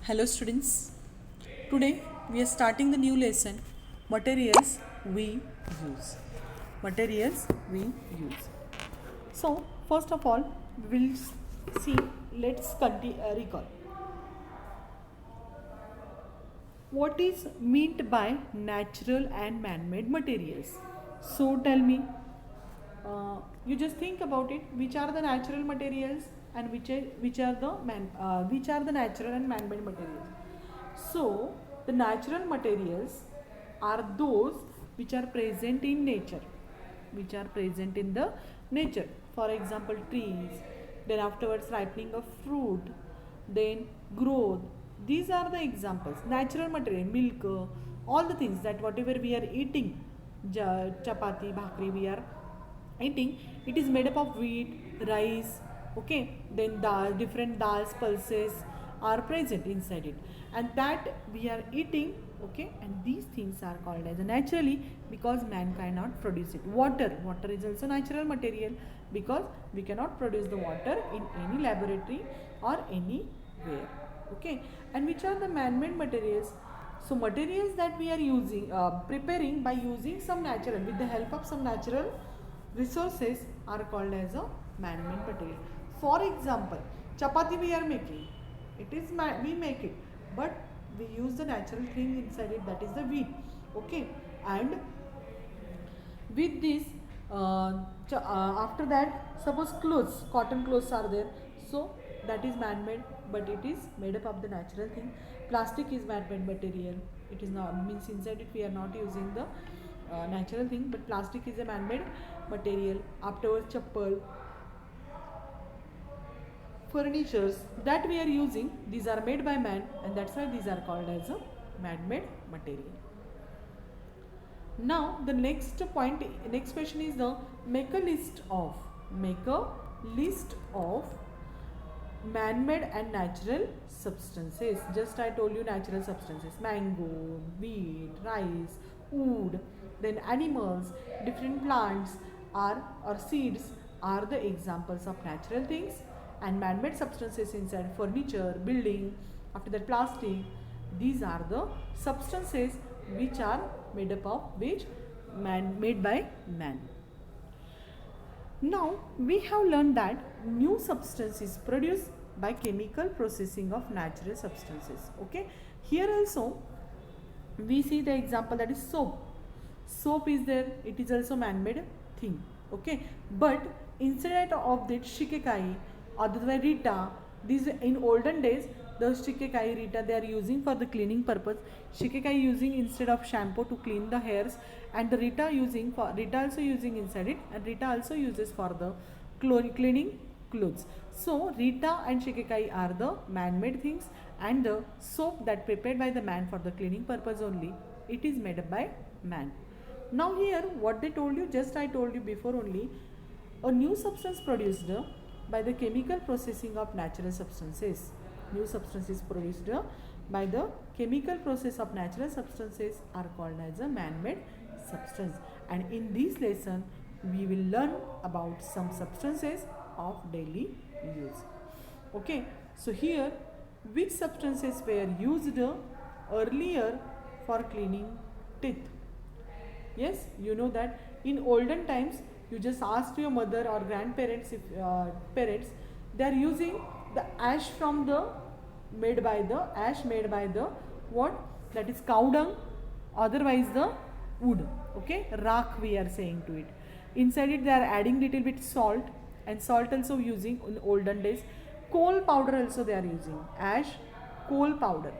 Hello students. Today we are starting the new lesson materials we use. Materials we use. So first of all we will see recall. What is meant by natural and man-made materials? So tell me, you just think about it. Which are the natural materials and which are the natural and man-made materials? So the natural materials are those which are present in nature, which are present in the nature. For example, trees. Then afterwards, ripening of fruit. Then growth. These are the examples. Natural material, milk, all the things that whatever we are eating, chapati, bhakri, we are eating, it is made up of wheat, rice, okay, then dal, different dals, pulses are present inside it, and that we are eating, okay, and these things are called as naturally because man cannot produce it. Water is also natural material because we cannot produce the water in any laboratory or anywhere, okay. And which are the man-made materials? So materials that we are using, preparing by using some natural, with the help of some natural resources, are called as a man-made material. For example, chapati we are making, it is we make it, but we use the natural thing inside it, that is the wheat, okay. And with this, after that, suppose clothes, cotton clothes are there, so that is man-made, but it is made up of the natural thing. Plastic is man-made material, it is not, means inside it we are not using the natural thing, but plastic is a man-made material. Afterwards, chappal, furnitures that we are using, these are made by man, and that's why these are called as a man-made material. Now the next question is the make a list of man-made and natural substances. Just I told you natural substances: mango, wheat, rice, wood, then animals, different plants are or seeds are the examples of natural things, and man-made substances inside furniture, building, after that plastic. These are the substances which are made up of which made by man. Now we have learned that new substance is produced by chemical processing of natural substances, okay. Here also we see the example, that is soap is there, it is also man-made thing, okay. But instead of that shikekai, otherwise Rita, these in olden days the shikekai, Rita, they are using for the cleaning purpose. Shikekai using instead of shampoo to clean the hairs, and the Rita also using inside it, and Rita also uses for the cleaning clothes. So Rita and shikekai are the man-made things, and the soap that prepared by the man for the cleaning purpose only, it is made by man. Now here what they told you, just I told you before only, a new substance produced by the chemical processing of natural substances. New substances produced by the chemical process of natural substances are called as a man-made substance. And in this lesson we will learn about some substances of daily use, okay. So here, which substances were used earlier for cleaning teeth? Yes, you know that in olden times you just asked your mother or grandparents, if parents, they are using the ash from the made by the what, that is cow dung, otherwise the wood, okay, rak we are saying to it. Inside it they are adding little bit salt, and salt also using in olden days. Coal powder also they are using, ash, coal powder,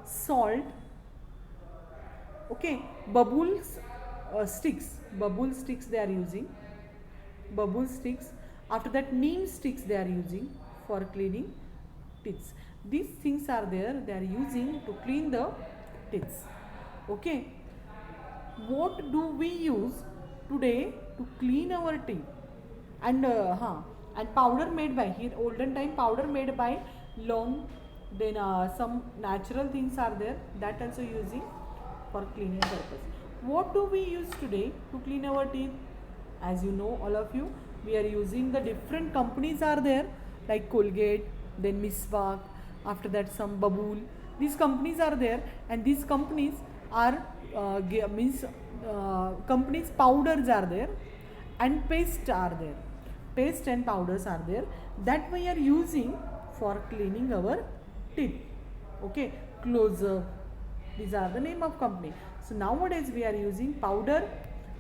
salt, okay. Bubble sticks they are using, bubble sticks. After that, neem sticks they are using for cleaning teeth. These things are there, they are using to clean the teeth, okay. What do we use today to clean our teeth? And and powder made by, here olden time powder made by long, then some natural things are there, that also using for cleaning purpose. What do we use today to clean our teeth? As you know, all of you, we are using the different companies are there, like Colgate, then Miswak, after that some Babool. These companies are there, and these companies are companies powders are there, and paste are there. Paste and powders are there that we are using for cleaning our teeth. Okay, close-up. These are the name of company. So nowadays we are using powder.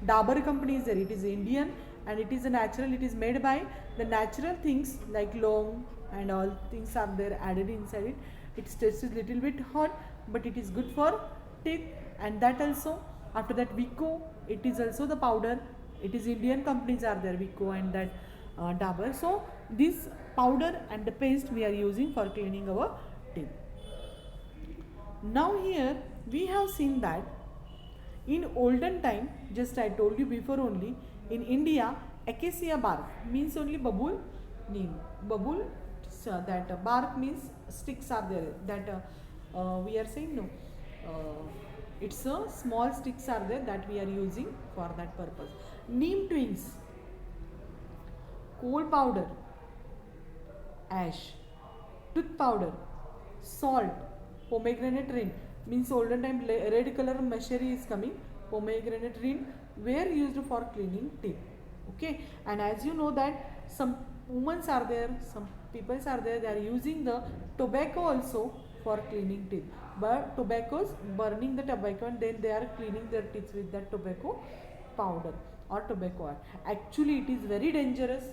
Dabur company is there. It is Indian and it is a natural. It is made by the natural things like long and all things are there added inside it. Its taste is little bit hot, but it is good for teeth. And that also, after that Vicco, it is also the powder. It is Indian companies are there, Vicco and that Dabur. So this powder and the paste we are using for cleaning our teeth. Now here we have seen that in olden time, just I told you before only, in India, acacia bark means only babool neem. Babool, that bark means sticks are there. That we are saying no. It's a small sticks are there that we are using for that purpose. Neem twigs, coal powder, ash, tooth powder, salt, pomegranate rind means olden time red color machinery is coming. Pomegranate rind were used for cleaning teeth. Okay, and as you know that some women are there, some people are there, they are using the tobacco also for cleaning teeth. But tobacco's burning the tobacco and then they are cleaning their teeth with that tobacco powder or tobacco oil. Actually, it is very dangerous.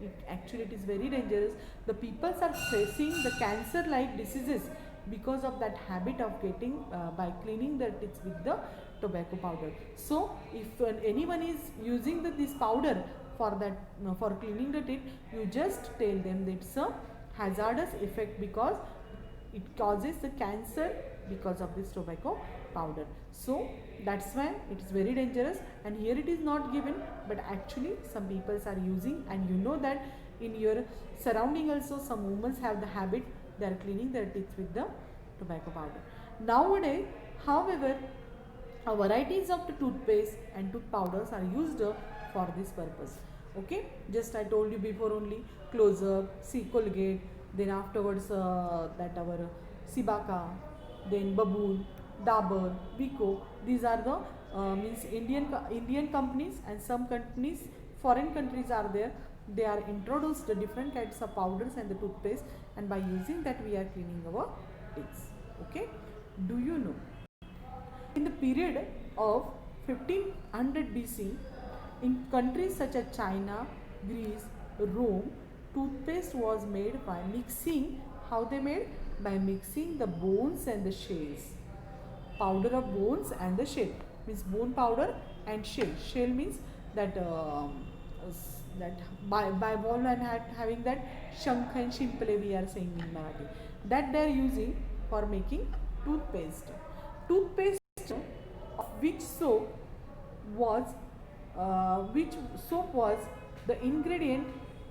It is very dangerous. The people are facing the cancer like diseases because of that habit of getting by cleaning their teeth with the tobacco powder. So if anyone is using this powder for that for cleaning the teeth, you just tell them that it's a hazardous effect because it causes the cancer because of this tobacco powder. So that's why it is very dangerous, and here it is not given, but actually some people are using, and you know that in your surrounding also some women have the habit, they are cleaning their teeth with the tobacco powder. Nowadays, however, varieties of the toothpaste and tooth powders are used for this purpose. Okay, just I told you before only, Close-up, Colgate, then afterwards that our Cibaca, then Babool, Dabur, Vicco. These are the means Indian companies, and some companies, foreign countries are there. They are introduced the different kinds of powders and the toothpaste, and by using that we are cleaning our teeth. Okay, do you know? In the period of 1500 BC, in countries such as China, Greece, Rome, toothpaste was made by mixing. How they made? By mixing the bones and the shells. Powder of bones and the shell means bone powder and shell. Shell means that that bivalve and having that shank and shimple we are saying in Marathi. That they are using for making toothpaste. Toothpaste of which soap was the ingredient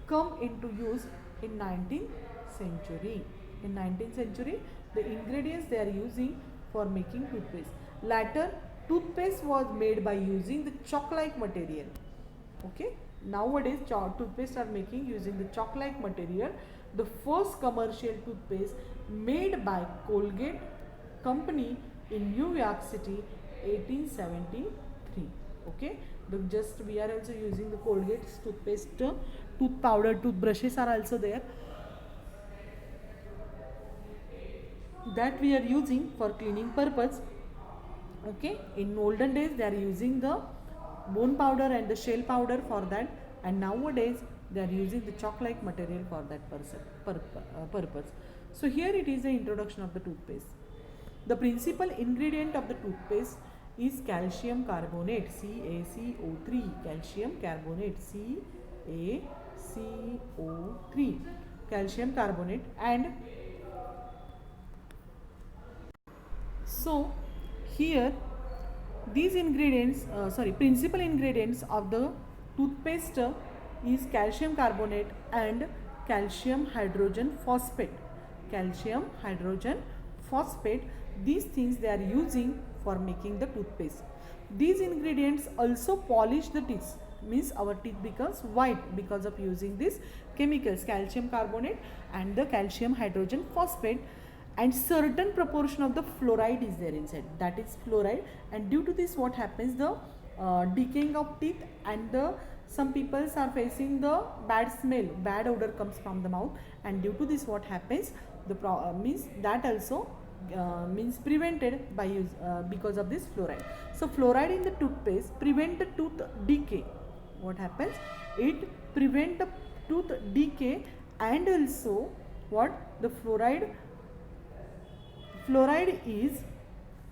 come into use in 19th century. In 19th century, the ingredients they are using for making toothpaste. Later, toothpaste was made by using the chalk-like material. Okay, nowadays toothpaste are making using the chalk-like material. The first commercial toothpaste made by Colgate company in New York City, 1873. Okay, just we are also using the Colgate toothpaste, tooth powder, toothbrushes are also there, that we are using for cleaning purpose. Okay, in olden days they are using the bone powder and the shell powder for that, and nowadays they are using the chalk-like material for that purpose. So here it is the introduction of the toothpaste. The principal ingredient of the toothpaste is calcium carbonate, CaCO3, calcium carbonate, CaCO3, calcium carbonate. And so here these ingredients, principal ingredients of the toothpaste is calcium carbonate and calcium hydrogen phosphate. Calcium hydrogen phosphate, these things they are using for making the toothpaste. These ingredients also polish the teeth. means our teeth becomes white because of using these chemicals, calcium carbonate and the calcium hydrogen phosphate, and certain proportion of the fluoride is there inside, that is fluoride. And due to this what happens, the decaying of teeth, and the some people are facing the bad smell, bad odor comes from the mouth, and due to this what happens, the means that also means prevented by use because of this fluoride. So fluoride in the toothpaste prevent the tooth decay. What happens, it prevent the tooth decay, and also what the fluoride is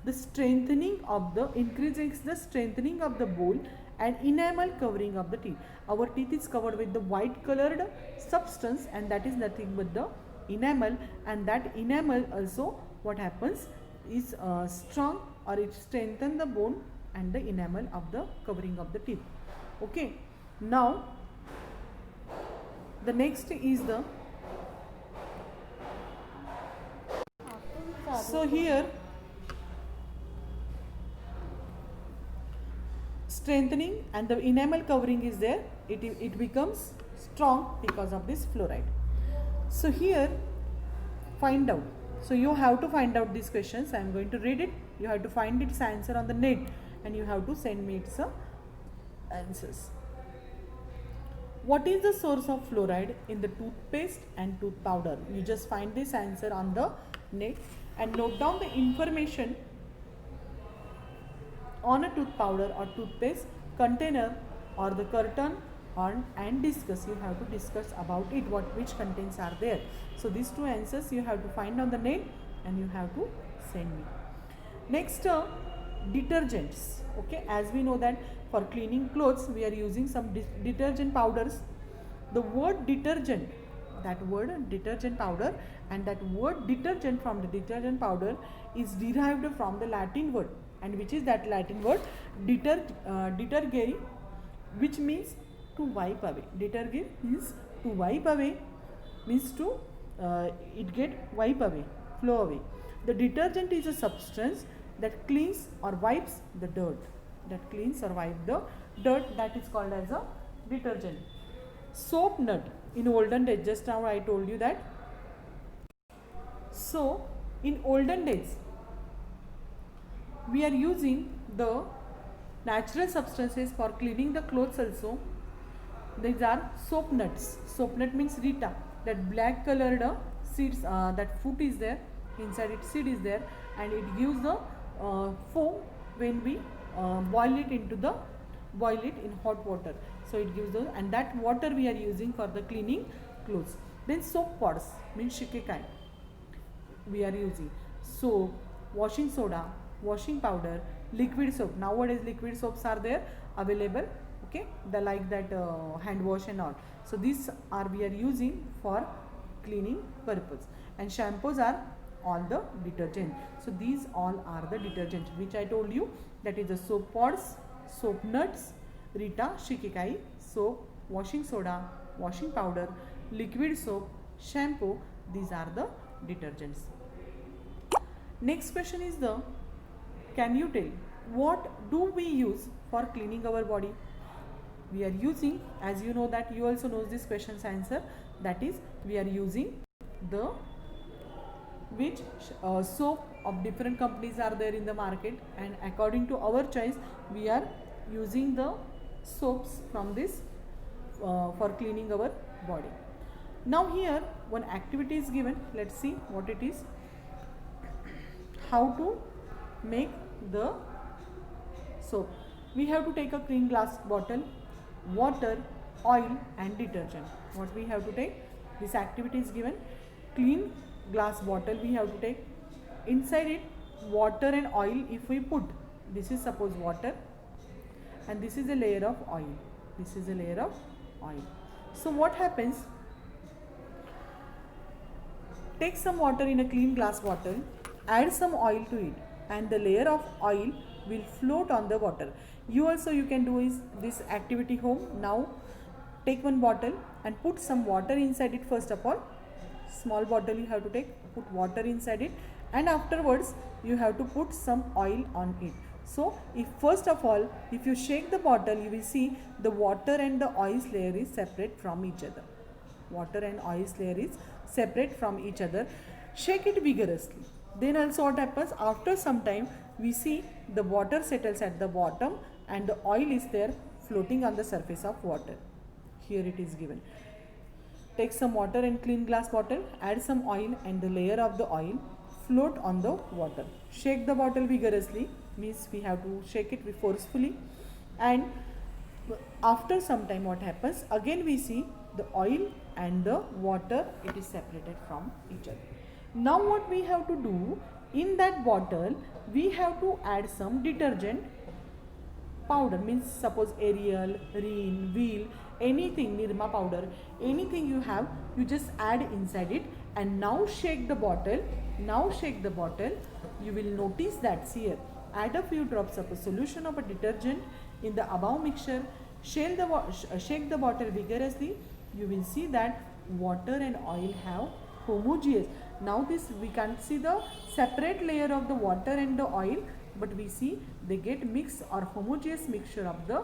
the strengthening of the, increases the strengthening of the bone and enamel covering of the teeth. Our teeth is covered with the white colored substance, and that is nothing but the enamel, and that enamel also what happens is strong, or it strengthens the bone and the enamel of the covering of the teeth. Okay, now the next is the, so here strengthening and the enamel covering is there, it becomes strong because of this fluoride. So here find out, so you have to find out these questions. I am going to read it, you have to find its answer on the net, and you have to send me its answers. What is the source of fluoride in the toothpaste and tooth powder? You just find this answer on the net and note down the information on a tooth powder or toothpaste container or the curtain on, and discuss. You have to discuss about it, which contents are there. So these two answers you have to find on the net and you have to send me. Next, detergents. Okay, as we know that for cleaning clothes we are using some detergent powders. The word detergent, that word detergent powder, and that word detergent from the detergent powder is derived from the Latin word, and which is that Latin word detergere, which means to wipe away. Detergere means to wipe away, means to it get wipe away, flow away. The detergent is a substance that cleans or wipes the dirt, that cleans or wipe the dirt, that is called as a detergent. Soap nut, in olden days, just now I told you that. So in olden days we are using the natural substances for cleaning the clothes also. These are soap nuts. Soap nut means Rita, that black colored seeds, that fruit is there, inside it seed is there, and it gives the foam when we boil it in hot water. So it gives those, and that water we are using for the cleaning clothes. Then soap pods means shikekai we are using. Soap, washing soda, washing powder, liquid soap. Nowadays liquid soaps are there available, okay, the like that hand wash and all. So these are we are using for cleaning purpose, and shampoos are all the detergent. So these all are the detergent which I told you, that is the soap pods, soap nuts, Rita, shikikai, soap, washing soda, washing powder, liquid soap, shampoo. These are the detergents. Next question is the, can you tell what do we use for cleaning our body? We are using, as you know that you also know this question's answer, that is we are using the which soap of different companies are there in the market, and according to our choice we are using the soaps from this for cleaning our body. Now here one activity is given, let's see what it is. How to make the soap. We have to take a clean glass bottle, water, oil and detergent. What we have to take? This activity is given. Clean glass bottle we have to take. Inside it water and oil if we put. This is suppose water and this is a layer of oil. This is a layer of oil. So what happens? Take some water in a clean glass bottle, add some oil to it, and the layer of oil will float on the water. You can do is this activity home. Now take one bottle and put some water inside it. First of all, small bottle you have to take, put water inside it, and afterwards you have to put some oil on it. So if first of all, if you shake the bottle, you will see the water and the oils layer is separate from each other. Water and oils layer is separate from each other. Shake it vigorously. Then also what happens, after some time we see the water settles at the bottom and the oil is there floating on the surface of water. Here it is given. Take some water and clean glass bottle, add some oil and the layer of the oil float on the water. Shake the bottle vigorously, means we have to shake it forcefully, and after some time what happens, again we see the oil and the water, it is separated from each other. Now what we have to do, in that bottle we have to add some detergent powder, means suppose Ariel, Reen, Wheel, anything, Nirma powder, anything you have, you just add inside it and now shake the bottle. Now shake the bottle. You will notice that here, add a few drops of a solution of a detergent in the above mixture, shake the bottle vigorously. You will see that water and oil have homogeneous. Now this we can't see the separate layer of the water and the oil, but we see they get mixed or homogeneous mixture of the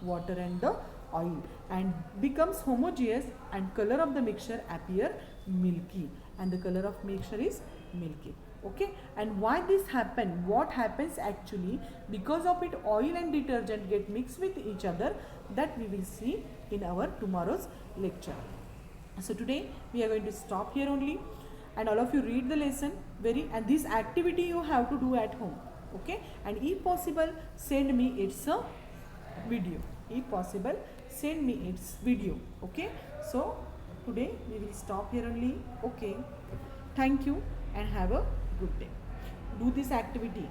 water and the oil, and becomes homogeneous, and color of the mixture appear milky, and the color of mixture is milky. Okay, and why this happen, what happens actually, because of it oil and detergent get mixed with each other, that we will see in our tomorrow's lecture. So today we are going to stop here only, and all of you read the lesson and this activity you have to do at home. Okay, and if possible send me its video. If possible send me its video. Okay, so today we will stop here only. Okay, thank you and have a good day. Do this activity.